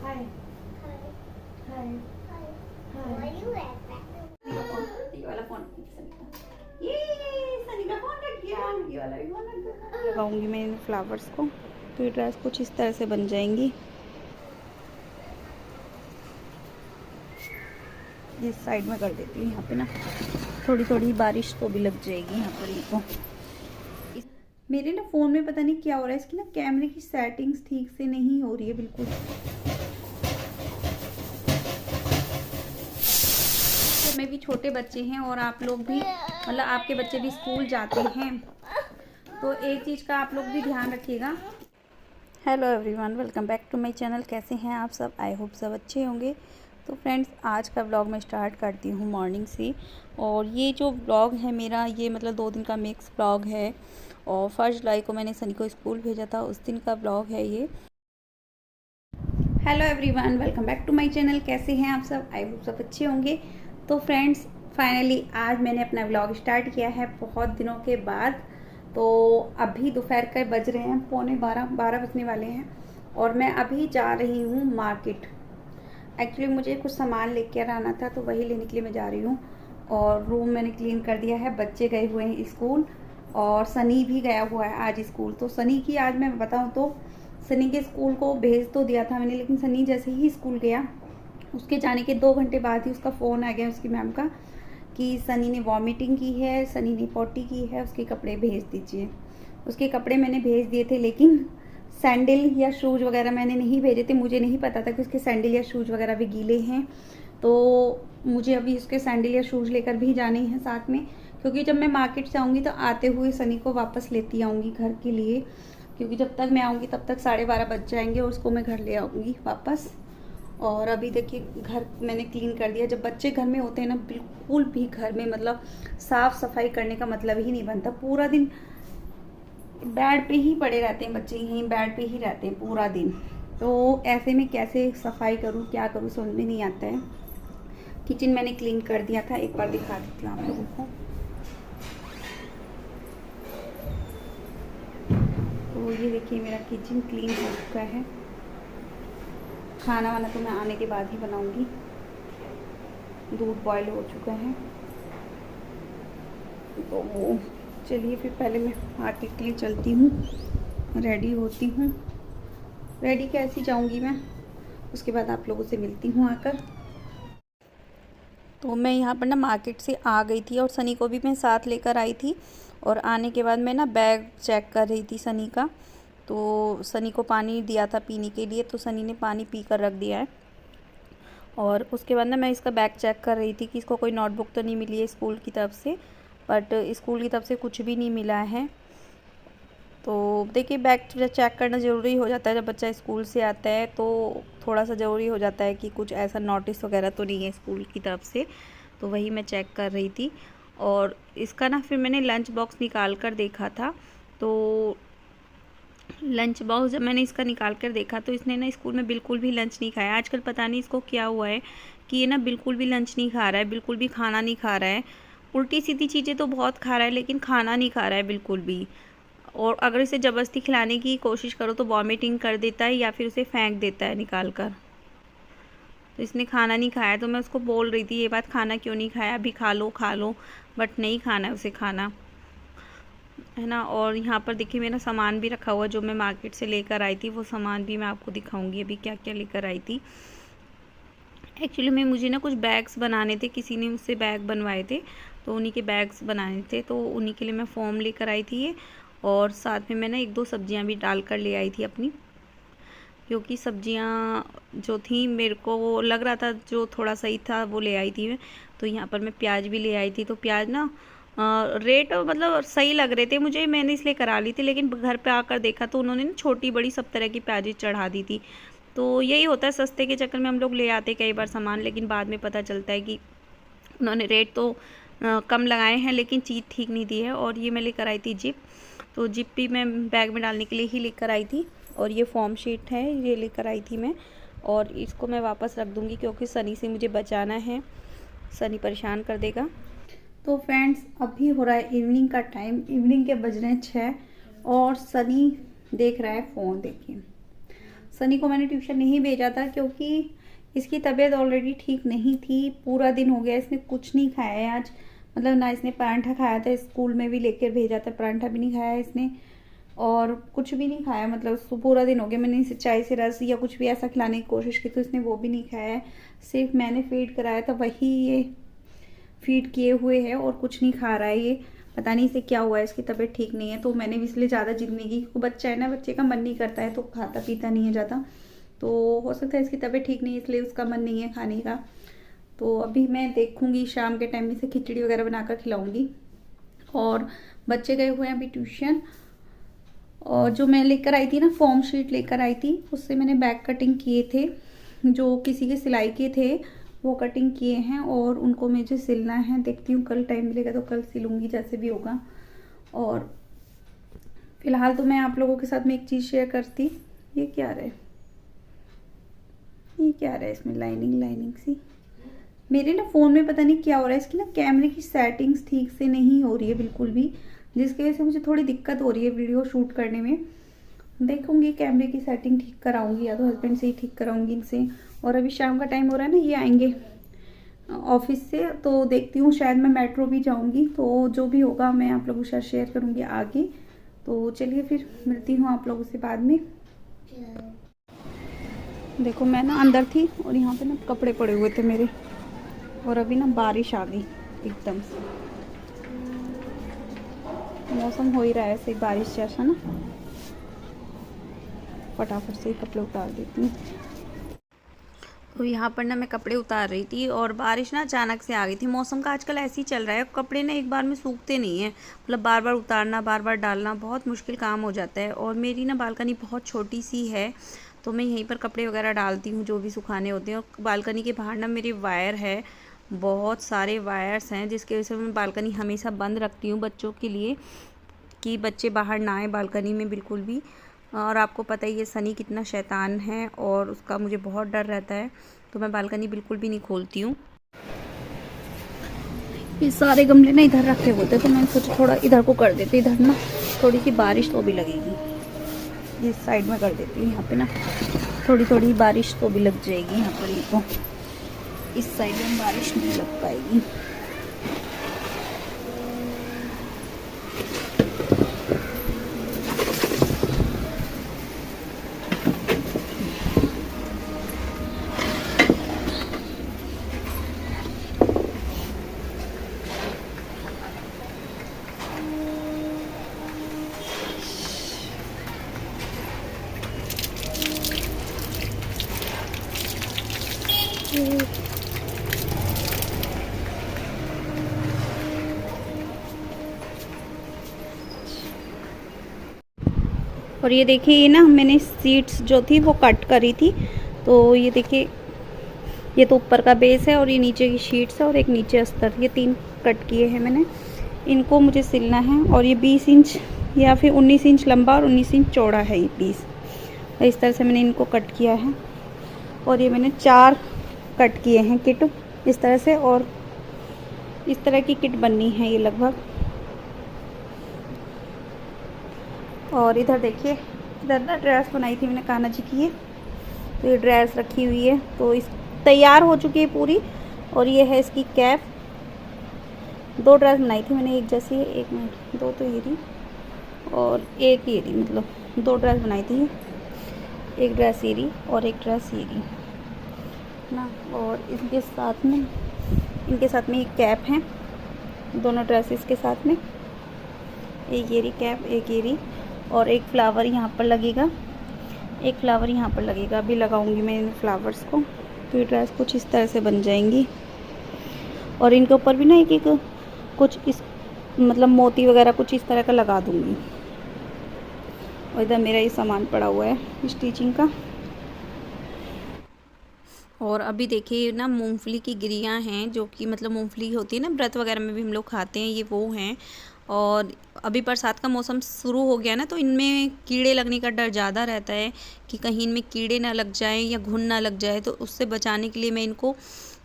हाय हाय हाय। ये वाला फोन ये सनी का फोन रख गया, ये वाला भी फोन रख गया। लगाऊंगी मैं इन फ्लावर्स को तो ये ड्रेस कुछ इस तरह से बन जाएंगी। इस साइड में कर देती हूँ, यहाँ पे ना थोड़ी थोड़ी बारिश तो भी लग जाएगी यहाँ पर इनको। मेरे ना फ़ोन में पता नहीं क्या हो रहा है, इसकी ना कैमरे की सेटिंग्स ठीक से नहीं हो रही है बिल्कुल। घर में भी छोटे बच्चे हैं और आप लोग भी मतलब आपके बच्चे भी स्कूल जाते हैं तो एक चीज़ का आप लोग भी ध्यान रखिएगा। Hello everyone, welcome back to my channel. कैसे हैं आप सब? आई होप सब अच्छे होंगे। तो फ्रेंड्स, आज का व्लॉग मैं स्टार्ट करती हूँ मॉर्निंग से। और ये जो व्लॉग है मेरा, ये मतलब 2 दिन का मिक्स व्लॉग है। और 1 जुलाई को मैंने सनी को स्कूल भेजा था, उस दिन का व्लॉग है ये। Hello everyone, welcome back to my channel. कैसे हैं आप सब? आई होप सब अच्छे होंगे। तो फ्रेंड्स, फाइनली आज मैंने अपना व्लॉग स्टार्ट किया है बहुत दिनों के बाद। तो अभी दोपहर के बज रहे हैं 11:15 बजने वाले हैं और मैं अभी जा रही हूँ मार्केट। एक्चुअली मुझे कुछ सामान लेकर आना था तो वही लेने के लिए मैं जा रही हूँ। और रूम मैंने क्लीन कर दिया है, बच्चे गए हुए हैं स्कूल और सनी भी गया हुआ है आज स्कूल। तो सनी की आज मैं बताऊँ तो सनी के स्कूल को भेज तो दिया था मैंने, लेकिन सनी जैसे ही स्कूल गया उसके जाने के 2 घंटे बाद ही उसका फ़ोन आ गया उसकी मैम का कि सनी ने वॉमिटिंग की है, सनी ने पॉटी की है, उसके कपड़े भेज दीजिए। उसके कपड़े मैंने भेज दिए थे, लेकिन सैंडल या शूज़ वगैरह मैंने नहीं भेजे थे। मुझे नहीं पता था कि उसके सैंडल या शूज़ वगैरह भी गीले हैं। तो मुझे अभी उसके सैंडल या शूज़ लेकर भी जाने हैं साथ में, क्योंकि जब मैं मार्केट से आऊँगी तो आते हुए सनी को वापस लेती आऊँगी घर के लिए, क्योंकि जब तक मैं आऊँगी तब तक 12:30 बज जाएंगे और उसको मैं घर ले आऊँगी वापस। और अभी देखिए घर मैंने क्लीन कर दिया। जब बच्चे घर में होते हैं ना, बिल्कुल भी घर में मतलब साफ़ सफाई करने का मतलब ही नहीं बनता। पूरा दिन बेड पे ही पड़े रहते हैं बच्चे, यहीं बेड पे ही रहते हैं पूरा दिन। तो ऐसे में कैसे सफाई करूँ, क्या करूँ, समझ में नहीं आता है। किचन मैंने क्लीन कर दिया था, एक बार दिखा देती हूँ आप लोगों को। तो ये देखिए मेरा किचन क्लीन हो चुका है। खाना वाना तो मैं आने के बाद ही बनाऊंगी। दूध बॉयल हो चुका है। तो वो चलिए फिर पहले मैं मार्केट के लिए चलती हूँ, रेडी होती हूँ। रेडी कैसी जाऊँगी मैं, उसके बाद आप लोगों से मिलती हूँ आकर। तो मैं यहाँ पर ना मार्केट से आ गई थी और सनी को भी मैं साथ लेकर आई थी। और आने के बाद मैं ना बैग चेक कर रही थी सनी का। तो सनी को पानी दिया था पीने के लिए, तो सनी ने पानी पी कर रख दिया है। और उसके बाद ना मैं इसका बैग चेक कर रही थी कि इसको कोई नोटबुक तो नहीं मिली है स्कूल की तरफ से। बट स्कूल की तरफ से कुछ भी नहीं मिला है। तो देखिए बैग चेक करना ज़रूरी हो जाता है जब बच्चा स्कूल से आता है, तो थोड़ा सा ज़रूरी हो जाता है कि कुछ ऐसा नोटिस वगैरह तो नहीं है स्कूल की तरफ से। तो वही मैं चेक कर रही थी। और इसका ना फिर मैंने लंच बॉक्स निकाल कर देखा था। तो लंच बॉक्स जब मैंने इसका निकाल कर देखा तो इसने ना स्कूल में बिल्कुल भी लंच नहीं खाया। आजकल पता नहीं इसको क्या हुआ है कि ये ना बिल्कुल भी लंच नहीं खा रहा है, बिल्कुल भी खाना नहीं खा रहा है। उल्टी सीधी चीज़ें तो बहुत खा रहा है लेकिन खाना नहीं खा रहा है बिल्कुल भी। और अगर इसे ज़बरदस्ती खिलाने की कोशिश करो तो वॉमिटिंग कर देता है या फिर उसे फेंक देता है निकाल कर। तो इसने खाना नहीं खाया, तो मैं उसको बोल रही थी ये बात, खाना क्यों नहीं खाया, अभी खा लो खा लो। बट नहीं खाना है उसे खाना, है ना। और यहाँ पर देखिए मेरा सामान भी रखा हुआ जो मैं मार्केट से लेकर आई थी, वो सामान भी मैं आपको दिखाऊंगी अभी क्या क्या लेकर आई थी। एक्चुअली में मुझे ना कुछ बैग्स बनाने थे, किसी ने मुझसे बैग बनवाए थे तो उन्हीं के बैग्स बनाने थे, तो उन्हीं के लिए मैं फॉर्म लेकर आई थी ये। और साथ में मैं ना 1-2 सब्जियां भी डाल कर ले आई थी अपनी, क्योंकि सब्जियां जो थी मेरे को लग रहा था जो थोड़ा सही था वो ले आई थी मैं। तो यहाँ पर मैं प्याज भी ले आई थी। तो प्याज ना रेट मतलब सही लग रहे थे मुझे, मैंने इसलिए करा ली थी। लेकिन घर पे आकर देखा तो उन्होंने ना छोटी बड़ी सब तरह की प्याज़ें चढ़ा दी थी। तो यही होता है, सस्ते के चक्कर में हम लोग ले आते कई बार सामान, लेकिन बाद में पता चलता है कि उन्होंने रेट तो कम लगाए हैं लेकिन चीज़ ठीक नहीं दी है। और ये मैं लेकर आई थी जिप। तो जिप भी मैं बैग में डालने के लिए ही लेकर आई थी। और ये फॉर्म शीट है, ये लेकर आई थी मैं। और इसको मैं वापस रख दूँगी क्योंकि सनी से मुझे बचाना है, सनी परेशान कर देगा। तो फ्रेंड्स, अभी हो रहा है इवनिंग का टाइम, इवनिंग के बज रहे हैं 6 और सनी देख रहा है फ़ोन। देखिए सनी को मैंने ट्यूशन नहीं भेजा था क्योंकि इसकी तबीयत ऑलरेडी ठीक नहीं थी। पूरा दिन हो गया इसने कुछ नहीं खाया है आज, मतलब ना इसने परांठा खाया था, स्कूल में भी लेकर भेजा था, परांठा भी नहीं खाया इसने और कुछ भी नहीं खाया। मतलब उसको पूरा दिन हो गया, मैंने इसे चाय से रस या कुछ भी ऐसा खिलाने की कोशिश की तो इसने वो भी नहीं खाया है। सिर्फ मैंने फीड कराया था वही ये फीड किए हुए है और कुछ नहीं खा रहा है ये। पता नहीं इसे क्या हुआ है, इसकी तबीयत ठीक नहीं है। तो मैंने भी इसलिए ज़्यादा जिद नहीं की, बच्चा है ना, बच्चे का मन नहीं करता है तो खाता पीता नहीं है ज़्यादा। तो हो सकता है इसकी तबीयत ठीक नहीं है इसलिए उसका मन नहीं है खाने का। तो अभी मैं देखूंगी शाम के टाइम में से खिचड़ी वगैरह बनाकर खिलाऊंगी। और बच्चे गए हुए हैं अभी ट्यूशन। और जो मैं लेकर आई थी ना, फॉर्म शीट लेकर आई थी, उससे मैंने बैग कटिंग किए थे, जो किसी के सिलाई के थे वो कटिंग किए हैं और उनको मुझे सिलना है। देखती हूँ कल टाइम मिलेगा तो कल सिलूंगी जैसे भी होगा। और फिलहाल तो मैं आप लोगों के साथ में एक चीज़ शेयर करती। ये क्या रहा है, ये क्या रहा है इसमें लाइनिंग लाइनिंग सी। मेरे ना फ़ोन में पता नहीं क्या हो रहा है, इसकी ना कैमरे की सेटिंग्स ठीक से नहीं हो रही है बिल्कुल भी, जिसकी वजह से मुझे थोड़ी दिक्कत हो रही है वीडियो शूट करने में। देखूंगी कैमरे की सेटिंग ठीक कराऊंगी या तो हस्बैंड से ही ठीक कराऊंगी इनसे। और अभी शाम का टाइम हो रहा है ना, ये आएंगे ऑफिस से, तो देखती हूँ शायद मैं मेट्रो भी जाऊंगी। तो जो भी होगा मैं आप लोगों के साथ शेयर करूंगी आगे। तो चलिए फिर मिलती हूँ आप लोगों से बाद में। देखो मैं ना अंदर थी और यहाँ पे ना कपड़े पड़े हुए थे मेरे, और अभी ना बारिश आ गई एकदम से। मौसम हो ही रहा है ऐसे बारिश जैसा ना, फटाफट से कपड़े उतार देती हूँ। तो यहाँ पर ना मैं कपड़े उतार रही थी और बारिश ना अचानक से आ गई थी। मौसम का आजकल ऐसे ही चल रहा है, कपड़े ना एक बार में सूखते नहीं हैं, मतलब बार बार उतारना बार बार डालना बहुत मुश्किल काम हो जाता है। और मेरी ना बालकनी बहुत छोटी सी है तो मैं यहीं पर कपड़े वगैरह डालती हूँ जो भी सुखाने होते हैं। और बालकनी के बाहर ना मेरी वायर है, बहुत सारे वायर्स हैं, जिसकी वजह से मैं बालकनी हमेशा बंद रखती हूँ बच्चों के लिए, कि बच्चे बाहर ना आए बालकनी में बिल्कुल भी। और आपको पता ही है सनी कितना शैतान है और उसका मुझे बहुत डर रहता है, तो मैं बालकनी बिल्कुल भी नहीं खोलती हूँ। ये सारे गमले ना इधर रखे होते तो मैं सोचा थोड़ा इधर को कर देती, इधर ना थोड़ी सी बारिश तो भी लगेगी। इस साइड में कर देती हूँ, यहाँ पे ना थोड़ी थोड़ी बारिश तो भी लग जाएगी यहाँ पर इनको। इस साइड में बारिश नहीं लग पाएगी। और ये देखिए, ये ना मैंने सीड्स जो थी वो कट करी थी। तो ये देखिए, ये तो ऊपर का बेस है और ये नीचे की शीट्स है और एक नीचे अस्तर, ये 3 कट किए हैं मैंने। इनको मुझे सिलना है और ये 20 इंच या फिर 19 इंच लंबा और 19 इंच चौड़ा है ये पीस। इस तरह से मैंने इनको कट किया है और ये मैंने 4 कट किए हैं किट इस तरह से। और इस तरह की किट बननी है ये लगभग। और इधर देखिए, इधर ना ड्रेस बनाई थी मैंने कान्हा जी की, तो ये ड्रेस रखी हुई है, तो इस तैयार हो चुकी है पूरी। और ये है इसकी कैप। 2 ड्रेस बनाई थी मैंने एक जैसी, एक मिनट, 2 तो ये थी और एक ये थी, मतलब 2 ड्रेस बनाई थी, एक ड्रेस ये और एक ड्रेस ये ना। और इनके साथ में एक कैप है, दोनों ड्रेसेस के साथ में एक ये कैप, एक ये, और एक फ्लावर यहाँ पर लगेगा, एक फ्लावर यहाँ पर लगेगा। अभी लगाऊंगी मैं इन फ्लावर्स को, तो ये ड्रेस कुछ इस तरह से बन जाएंगी। और इनके ऊपर भी ना एक एक कुछ इस मतलब मोती वगैरह कुछ इस तरह का लगा दूंगी। और इधर मेरा ये सामान पड़ा हुआ है स्टिचिंग का। और अभी देखिए ना, मूंगफली की गिरियाँ हैं, जो कि मतलब मूंगफली होती है ना, व्रत वगैरह में भी हम लोग खाते हैं, ये वो हैं। और अभी बरसात का मौसम शुरू हो गया ना, तो इनमें कीड़े लगने का डर ज़्यादा रहता है कि कहीं इनमें कीड़े ना लग जाएं या घुन ना लग जाए। तो उससे बचाने के लिए मैं इनको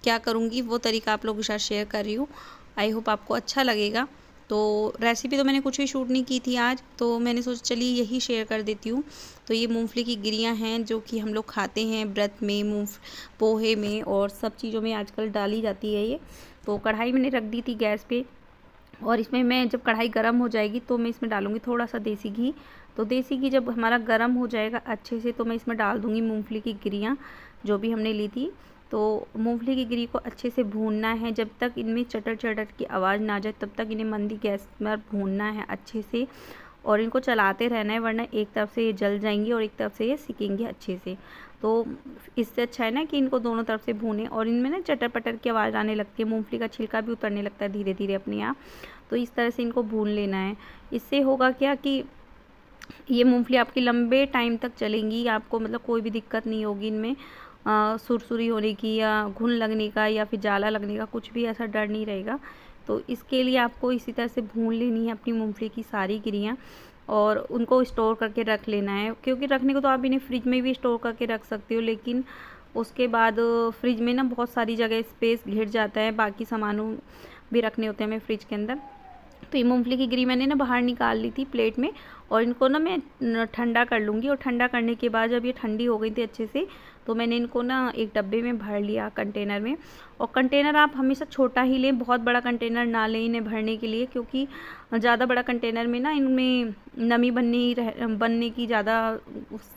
क्या करूँगी, वो तरीका आप लोगों के साथ शेयर कर रही हूँ। आई होप आपको अच्छा लगेगा। तो रेसिपी तो मैंने कुछ भी शूट नहीं की थी आज, तो मैंने सोचा चलिए यही शेयर कर देती हूँ। तो ये मूंगफली की गिरियाँ हैं जो कि हम लोग खाते हैं व्रत में, पोहे में और सब चीज़ों में आजकल डाली जाती है ये। तो कढ़ाई मैंने रख दी थी गैस पे, और इसमें मैं जब कढ़ाई गर्म हो जाएगी तो मैं इसमें डालूँगी थोड़ा सा देसी घी। तो देसी घी जब हमारा गर्म हो जाएगा अच्छे से, तो मैं इसमें डाल दूँगी मूंगफली की गिरियाँ जो भी हमने ली थी। तो मूंगफली की गिरी को अच्छे से भूनना है, जब तक इनमें चटर चटर की आवाज़ ना आ जाए तब तक इन्हें मंदी गैस पर भूनना है अच्छे से, और इनको चलाते रहना है, वरना एक तरफ से ये जल जाएंगी और एक तरफ से ये सिकेंगे अच्छे से। तो इससे अच्छा है ना कि इनको दोनों तरफ से भूनें, और इनमें ना चटर पटर की आवाज़ आने लगती है, मूंगफली का छिलका भी उतरने लगता है धीरे धीरे अपने आप। तो इस तरह से इनको भून लेना है। इससे होगा क्या कि ये मूंगफली आपकी लंबे टाइम तक चलेंगी, आपको मतलब कोई भी दिक्कत नहीं होगी इनमें सुरसुरी होने की या घुन लगने का या फिर जाला लगने का, कुछ भी ऐसा डर नहीं रहेगा। तो इसके लिए आपको इसी तरह से भून लेनी है अपनी मूंगफली की सारी गिरियाँ, और उनको स्टोर करके रख लेना है। क्योंकि रखने को तो आप इन्हें फ्रिज में भी स्टोर करके रख सकते हो, लेकिन उसके बाद फ्रिज में ना बहुत सारी जगह स्पेस घिर जाता है, बाकी सामानों भी रखने होते हैं हमें फ्रिज के अंदर। तो ये मूंगफली की गिरी मैंने ना बाहर निकाल ली थी प्लेट में, और इनको ना मैं ठंडा कर लूँगी। और ठंडा करने के बाद जब ये ठंडी हो गई थी अच्छे से, तो मैंने इनको ना एक डब्बे में भर लिया, कंटेनर में। और कंटेनर आप हमेशा छोटा ही लें, बहुत बड़ा कंटेनर ना लें इन्हें भरने के लिए, क्योंकि ज़्यादा बड़ा कंटेनर में ना इनमें नमी बनने की ज़्यादा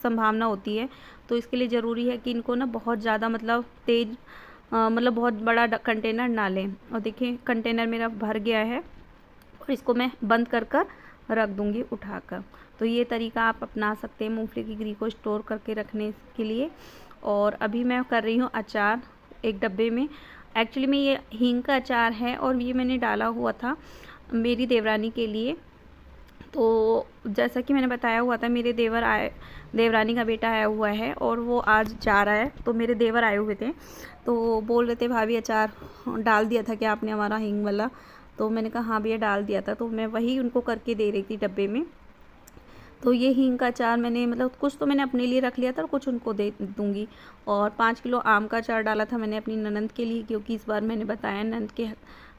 संभावना होती है। तो इसके लिए ज़रूरी है कि इनको ना बहुत ज़्यादा मतलब मतलब बहुत बड़ा कंटेनर ना लें। और देखिए कंटेनर मेरा भर गया है, और इसको मैं बंद कर रख दूँगी उठाकर। तो ये तरीका आप अपना सकते हैं मूंगफली की गिरी को स्टोर करके रखने के लिए। और अभी मैं कर रही हूँ अचार एक डब्बे में। एक्चुअली में ये हींग का अचार है, और ये मैंने डाला हुआ था मेरी देवरानी के लिए। तो जैसा कि मैंने बताया हुआ था, मेरे देवरानी का बेटा आया हुआ है और वो आज जा रहा है। तो मेरे देवर आए हुए थे, तो बोल रहे थे भाभी अचार डाल दिया था क्या आपने हमारा हींग वाला। तो मैंने कहा हाँ भैया डाल दिया था। तो मैं वही उनको करके दे रही थी डब्बे में। तो ये हींग का अचार मैंने मतलब कुछ तो मैंने अपने लिए रख लिया था और कुछ उनको दे दूँगी। और 5 किलो आम का अचार डाला था मैंने अपनी ननंद के लिए, क्योंकि इस बार मैंने बताया ननद के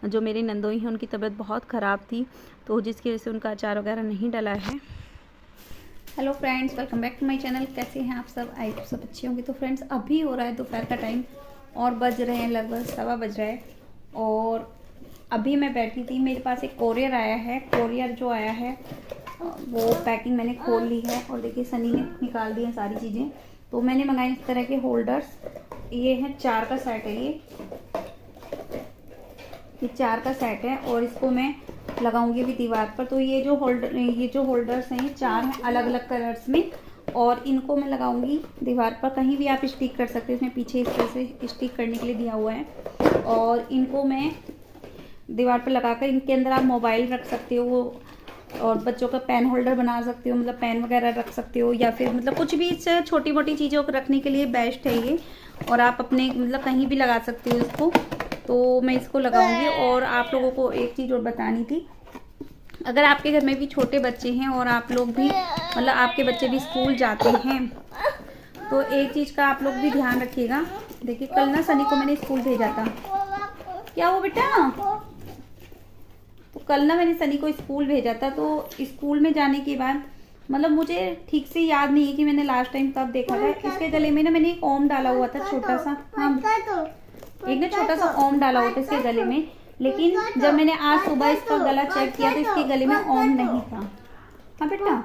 जो मेरी नंदोई हैं उनकी तबीयत बहुत ख़राब थी, तो जिसकी वजह से उनका अचार वगैरह नहीं डला है। Hello friends, welcome back to my channel. कैसे हैं आप सब? आई तो सब अच्छे होंगे। तो फ्रेंड्स अभी हो रहा है दोपहर का टाइम, और बज रहे हैं लगभग 1:15 बज रहा है। और अभी मैं बैठी थी, मेरे पास एक कोरियर आया है। कोरियर जो आया है वो पैकिंग मैंने खोल ली है, और देखिए सनी ने निकाल दी है सारी चीज़ें। तो मैंने मंगाए इस तरह के होल्डर्स, ये है 4 का सेट है। ये 4 का सेट है, और इसको मैं लगाऊंगी भी दीवार पर। तो ये जो होल्डर्स हैं ये 4 हैं अलग अलग कलर्स में, और इनको मैं लगाऊंगी दीवार पर। कहीं भी आप स्टिक कर सकते हैं, इसमें पीछे इस तरह से स्टिक करने के लिए दिया हुआ है। और इनको मैं दीवार पर लगाकर इनके अंदर आप मोबाइल रख सकते हो, और बच्चों का पेन होल्डर बना सकते हो, मतलब पेन वगैरह रख सकते हो, या फिर मतलब कुछ भी इससे छोटी मोटी चीज़ों को रखने के लिए बेस्ट है ये। और आप अपने मतलब कहीं भी लगा सकते हो इसको। तो मैं इसको लगाऊंगी। और आप लोगों को एक चीज़ और बतानी थी, अगर आपके घर में भी छोटे बच्चे हैं और आप लोग भी मतलब आपके बच्चे भी स्कूल जाते हैं, तो एक चीज़ का आप लोग भी ध्यान रखिएगा। देखिए कल ना सनी को मैंने स्कूल भेजा था। क्या हुआ बेटा? तो कल ना मैंने सनी को स्कूल भेजा था। तो स्कूल में जाने के बाद मतलब मुझे ठीक से याद नहीं है कि मैंने लास्ट टाइम कब देखा था। इसके गले में ना मैंने एक ओम डाला हुआ था छोटा सा। हाँ, एक ना छोटा सा ओम डाला हुआ था इसके गले में, लेकिन जब मैंने आज सुबह इसका गला चेक किया तो इसके गले में ओम नहीं था। हाँ बेटा,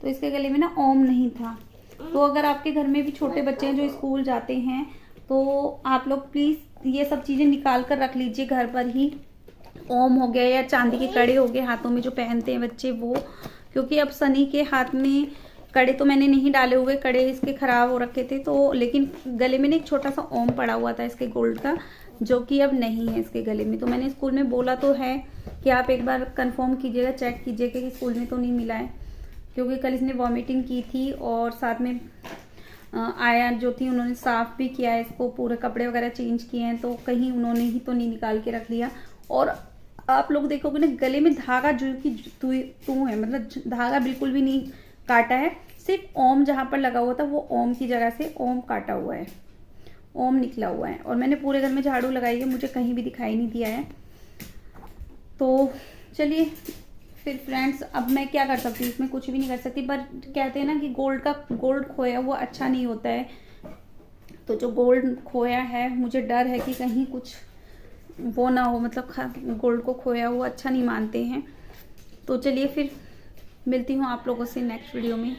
तो इसके गले में ना ओम नहीं था। तो अगर आपके घर में भी छोटे बच्चे हैं जो स्कूल जाते हैं, तो आप लोग प्लीज़ ये सब चीज़ें निकाल कर रख लीजिए घर पर ही। ओम हो गया या चांदी के कड़े हो गए हाथों में जो पहनते हैं बच्चे वो, क्योंकि अब सनी के हाथ में कड़े तो मैंने नहीं डाले हुए, कड़े इसके ख़राब हो रखे थे। तो लेकिन गले में ना एक छोटा सा ओम पड़ा हुआ था इसके गोल्ड का, जो कि अब नहीं है इसके गले में। तो मैंने स्कूल में बोला तो है कि आप एक बार कंफर्म कीजिएगा, चेक कीजिएगा कि स्कूल में तो नहीं मिला है, क्योंकि कल इसने वॉमिटिंग की थी और साथ में आया जो थी उन्होंने साफ़ भी किया है इसको, पूरे कपड़े वगैरह चेंज किए हैं। तो कहीं उन्होंने ही तो नहीं निकाल के रख लिया। और आप लोग देखोगे ना गले में धागा जो कि तू है, मतलब धागा बिल्कुल भी नहीं काटा है, सिर्फ ओम जहाँ पर लगा हुआ था वो ओम की जगह से ओम काटा हुआ है, ओम निकला हुआ है। और मैंने पूरे घर में झाड़ू लगाई है, मुझे कहीं भी दिखाई नहीं दिया है। तो चलिए फिर फ्रेंड्स, अब मैं क्या कर सकती हूँ, इसमें कुछ भी नहीं कर सकती। पर कहते हैं ना कि गोल्ड खोया हुआ अच्छा नहीं होता है। तो जो गोल्ड खोया है, मुझे डर है कि कहीं कुछ वो ना हो, मतलब गोल्ड को खोया हुआ अच्छा नहीं मानते हैं। तो चलिए फिर मिलती हूँ आप लोगों से नेक्स्ट वीडियो में।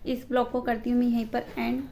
इस ब्लॉग को करती हूँ मैं यहीं पर एंड।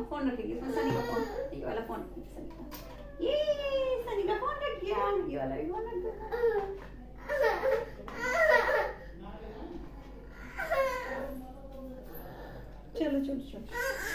फोन रखेगी इसमें, सनी का फोन, ये वाला फोन, सनी का, ये सनी का फोन रख गया, ये वाला भी फोन रख गया। चलो चलो चलो।